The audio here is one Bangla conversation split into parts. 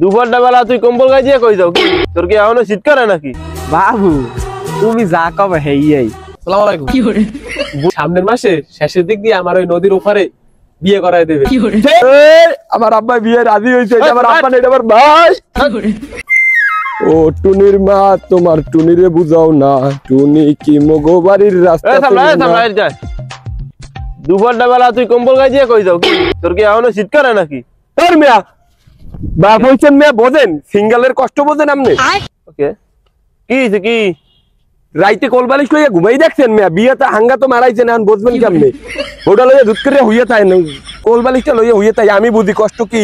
দুপুরটা বেলা তুই কম্বল গায়ে দিয়ে কই যাও? তোর কি এখনো শীত করে নাকি? বাবু তুমি যা কবে হেই। আসসালামু আলাইকুম। সামনের মাসে শেষের দিক দিয়ে আমার ওই নদীর ওপারে বিয়ে করায় দেবে। আমার আব্বা বিয়ে রাজি হয়েছে। আমার আব্বা নেই, আমার ভাই। ও টুনির মা, তোমার টুনিরে বুঝাও না, টুনি কি মগো বাড়ির রাস্তা। দুপুরটা বেলা তুই কম্বল গায়ে দিয়ে কই যাও? তোর কি এখনো শীত করে নাকি? তোর মিয়া বাপ হইছেন মিয়া, বোঝেন সিঙ্গেলের কষ্ট বোঝেন আপনি? ওকে কি হইছে কি? রাইতে কোলবালিশ লইয়া ঘুমাই দেখছেন মিয়া, বিয়েতে হাঙ্গা তো মারাইছেন, এখন বুঝবেন কেমনে? ওটা লইয়া দুধ করে হইয়া থাকে না, কোলবালিশটা লইয়া হইয়া থাকে। আমি বুঝি কষ্ট কি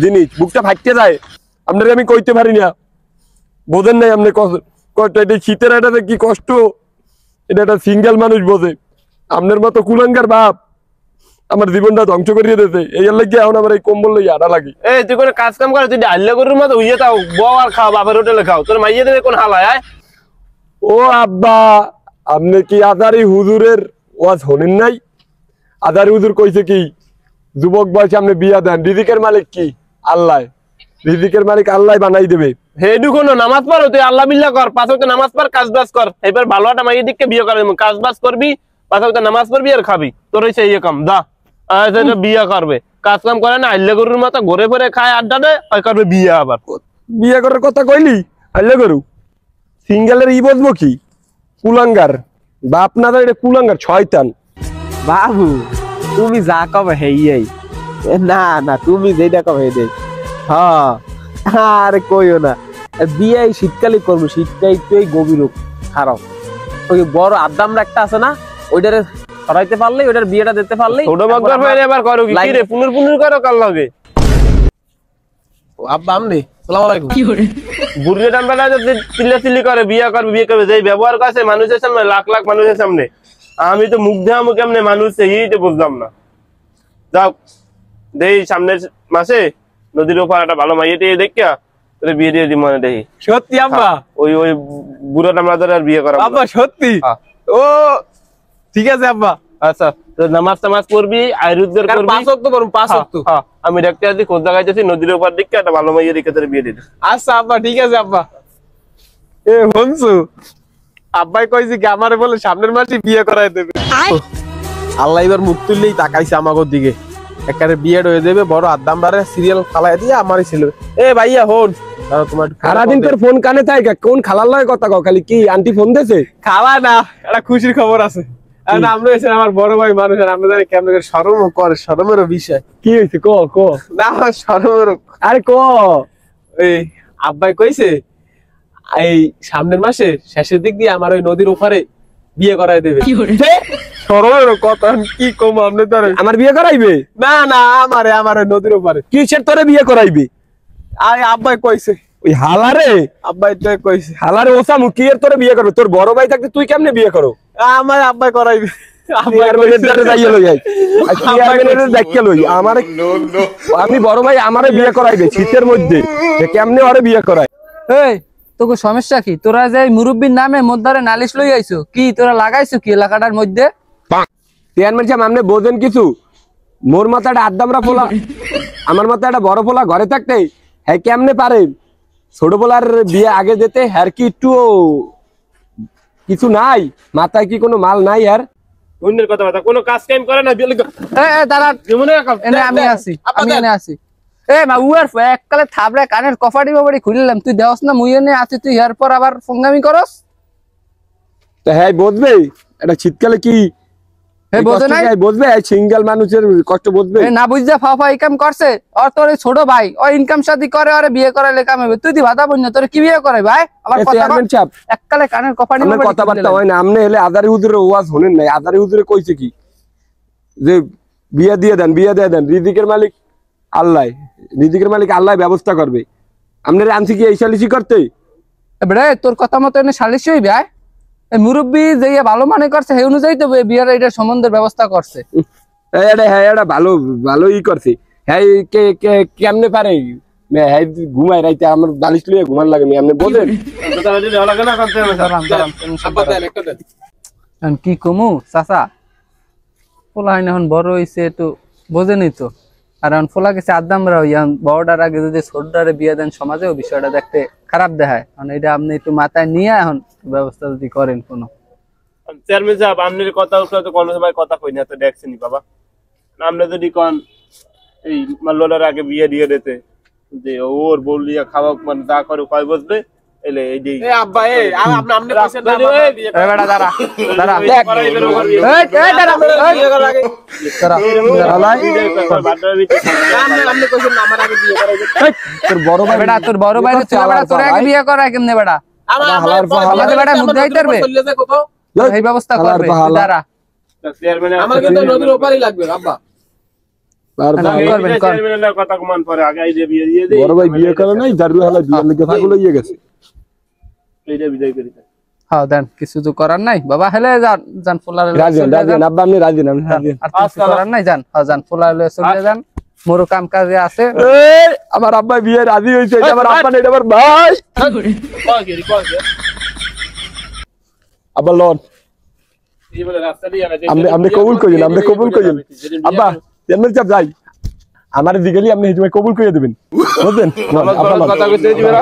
জিনিস, বুকটা ফাটতে যায়। আপনারা আমি কইতে পারি না, বোঝেন নাই আপনি কষ্ট। এটা শীতের একটা কি কষ্ট, এটা একটা সিঙ্গেল মানুষ বোঝে। আপনার মতো কুলাঙ্গার বাপ আমার জীবনটা ধ্বংস করিয়ে দিয়েছে। এই লাগে এখন আমার এই কম্বল লইয়া আড়া লাগে। এই তুই কোনো কাজ কাম করে, তুই আল্লাহ গরুর মতো হইয়া তাও বউ আর খাও, বাপের হোটেলে খাও। তোর মাইয়া দেবে কোন হালায়? ও আব্বা, আপনি কি আদারি হুজুরের ওয়াজ শোনেন নাই? আদারি হুজুর কইছে কি, যুবক বয়সে আপনি বিয়া দেন, রিজিকের মালিক কি? আল্লাহ। রিজিকের মালিক আল্লাহ বানাই দেবে। হেডু কোনো নামাজ পড়ো, তুই আল্লাহ বিল্লাহ কর, 5 ওয়াক্ত নামাজ পড়, কাজ বাজ কর। এবার ভালো একটা মাইয়া দিকে বিয়ে করে, কাজ বাজ করবি, 5 ওয়াক্ত নামাজ পড়বি আর খাবি। তোর হইছে এই কাম দা। বিয়ে করবে, কাজ কাম করে না, আল্লাহ গরুর মতো ঘুরে ফিরে খায়, আড্ডা দেয়, ওই করবে বিয়ে। আবার বিয়ে করার কথা কইলি, আল্লাহ গরু সিঙ্গেলের ই বলবো কি? কুলাঙ্গার বাপ না, এটা কুলাঙ্গার শয়তান। বাবু তুমি যা কবে হেই। না না, তুমি যেটা কবে হে দেই। হ্যাঁ আরে কইও না, বিয়ে শীতকালে করবো। শীতটা একটু গভীর খারাপ। ওই বড় আদামরা একটা আছে না, ওইটারে সরাইতে পারলে, ওইটার বিয়েটা দিতে পারলে ছোট বাগদার হয়ে এবার করো কি রে? পুনর পুনর করো কাল লাগে। আব্বা আমনে আসসালামু আলাইকুম। বুড়িয়ে টানবেলা চিল্লাচিল্লি করে বিয়ে করবে বিয়ে করবে, যেই ব্যবহার করছে মানুষের সামনে, লাখ লাখ মানুষের সামনে। আমি তো মুখ দেওয়া মুখ এমনি মানুষ, এই তো বুঝলাম না। যাও দেই সামনের মাসে নদীর ওপর একটা ভালো মাইয়ে টিয়ে দেখিয়া তোর বিয়ে দিয়ে দিই মনে দেখি। সত্যি আব্বা? ওই বুড়ো টামলাদের আর বিয়ে করা আব্বা সত্যি? ও ঠিক আছে আব্বা। আচ্ছা নামাজ টামাজ করবি, আয়ুর্বেদের করবি, 5 ওয়াক্ত করব। 5 ওয়াক্ত আমি ডাক্তার দি খোঁজ লাগাইতেছি, নদীর ওপর দিকে একটা ভালো মাইয়ে রেখে তোর বিয়ে দিই। আচ্ছা আব্বা ঠিক আছে আব্বা। এ হনসু আব্বাই কইছে কি আমারে বলে সামনের মাসে বিয়ে করায় দেবে। আল্লাহ এবার মুখ তুললেই তাকাইছে আমাগোর দিকে, একারে বিয়ে হয়ে যাবে। বড় আদামবারে সিরিয়াল খালাই দিয়ে আমারই ছিল। এ ভাইয়া হন, তোমার সারাদিন তোর ফোন কানে থাকে, কোন খালার লয় কথা কও খালি? কি আন্টি ফোন দিয়েছে? খাওয়া না, একটা খুশির খবর আছে। আমরা এসে আমার বড় ভাই মানুষ, আমরা জানি কেমন শরম করে, শরমেরও বিষয়। কি হয়েছে ক ক? না শরমেরও। আরে ক, এই আব্বাই কইছে এই সামনের মাসে শেষের দিক দিয়ে আমার ওই নদীর ওপারে বিয়ে করায় দেবে। শরমেরও কথা কি কম, আপনি ধরে আমার বিয়ে করাইবে? না না, আমার ওই নদীর ওপারে। কিসের তোরে বিয়ে করাইবে? আরে আব্বাই কইছে। ওই হালারে আব্বাই তো কইছে। হালারে ওসা মুকিয়ের তোরে বিয়ে করবে? তোর বড় ভাই থাকতে তুই কেমনে বিয়ে করো? আমার আব্বাই করাইবে। আমি বড় ভাই আমারে বিয়ে করাইবে শীতের মধ্যে, কেমনে ওরে বিয়ে করায়? তোকে সমস্যা কি? তোরা যে মুরব্বীর নামে মধ্যে নালিশ লই আইছো, কি তোরা লাগাইছো কি এলাকাটার মধ্যে? আপনি বোঝেন কিছু? মোর মাথাটা আড্ডামরা ফোলা, আমার মাথায় একটা বড় ফোলা ঘরে থাকতে হ্যাঁ কেমনে পারে ছোট ফোলার বিয়ে আগে যেতে? হ্যার কি একটু কিছু নাই মাথায়? কি কোনো মাল নাই? আর অন্যের কথা বাতা কোনো কাজ কাম করে না। দাঁড়া, আমি আছি, আমি এনে আছি। এ মা উয়ার এককালে থাবড়ে কানের কফাটি বাবাড়ি খুলিলাম, তুই দেওস না মুই এনে আছি, তুই এর পর আবার ফঙ্গামি করস? তো হ্যাঁ বুঝবে, এটা শীতকালে কি বুঝবে? সিঙ্গেল মানুষের কষ্ট বুঝবে না? বুঝতে ফাফা ইনকাম করছে, আর তোর ছোট ভাই ও ইনকাম শাদি করে, আরে বিয়ে করাইলে কাম হবে। তুই ভাতা বই না, তোর কি বিয়ে করে ভাই? আবার এককালে কানের কফাটি কথাবার্তা হয় না। আপনি হলে আদারি হুজুরের ওয়াজ শোনেন নাই? আদারি হুজুরে কইছে কি যে বিয়ে দিয়ে দেন, বিয়ে দিয়ে দেন, রিজিকের মালিক আল্লাহ, রিজিকের মালিক আল্লাহ ব্যবস্থা করবে। আপনার আনছি কি এই সালিশি করতে? তোর কথা মতো এনে সালিশি হইবে? মুরব্বী যে ভালো মানে করছে সেই অনুযায়ী তো বিয়ের এটা সম্বন্ধের ব্যবস্থা করছে। হ্যাঁ ভালো ভালো ই করছে। হ্যাঁ কেমনে পারে ঘুমাই রাইতে? আমার বালিশ লিয়ে ঘুমান লাগে, আপনি বোঝেন? কি কমু চাচা, পোলা এখন বড় হয়েছে, একটু বোঝেনি তো, আর এখন ফোলা গেছে আদামরা ইয়ান বড়টার আগে যদি ছোটটারে বিয়ে দেন সমাজেও বিষয়টা দেখতে খারাপ দেখায়। কারণ এটা আপনি একটু মাথায় নিয়ে এখন ব্যবস্থা যদি করেন কোনো। চেয়ারম্যান সাহেব আপনার কথা উঠলে তো কোনো সময় কথা কই না, তো দেখছেনি বাবা। আপনি যদি কোন এই মাল্লোটার আগে বিয়ে দিয়ে দিতে যে ওর বললিয়া খাওয়া মানে যা করে কয় বসবে এলে এই যে আব্বা আপনি আপনি কইছেন না বিয়ে এ বেটা দাঁড়া দাঁড়া এই দাঁড়া আপনি কইছেন না আমার আগে বিয়ে করাইবে। তোর বড় ভাই বেটা তোর বড় ভাই ছিল বেটা তোর আগে বিয়ে করায় কেমনে বেটা? আমাদের বেটা মুখ দেখাইতে পারবে? এই ব্যবস্থা করবে তুই দাঁড়া। চেয়ারম্যান আমার কিন্তু নদীর ওপারই লাগবে আব্বা। চেয়ারম্যানের কথা কমান পরে আগে এই যে বিয়ে দিয়ে দেই। বড় ভাই বিয়ে করে নাই, দারু হালা বিয়ের লেগে পাগল হয়ে গেছে। এইটা বিদায় করি। হ্যাঁ দেন কিছু তো করার নাই বাবা, হেলে যান যান ফোলা রাজি আব্বা, আপনি রাজি না? রাজি। আর কিছু করার নাই, যান হ্যাঁ যান ফোলা চলে যান, মোর কাম কাজে আছে। এই আমার আব্বা বিয়ে রাজি হইছে, এটা আমার আব্বা না, এটা আমার ভাই। আব্বা লন এই বলে রাস্তা দিয়ে আপনি কবুল করেন, আপনি কবুল করেন আব্বা। চেয়ারম্যান সাহেব যাই আমার দিকেলি আপনি এই কবুল করে দিবেন, বুঝলেন? কথা কইতে দিবেন না।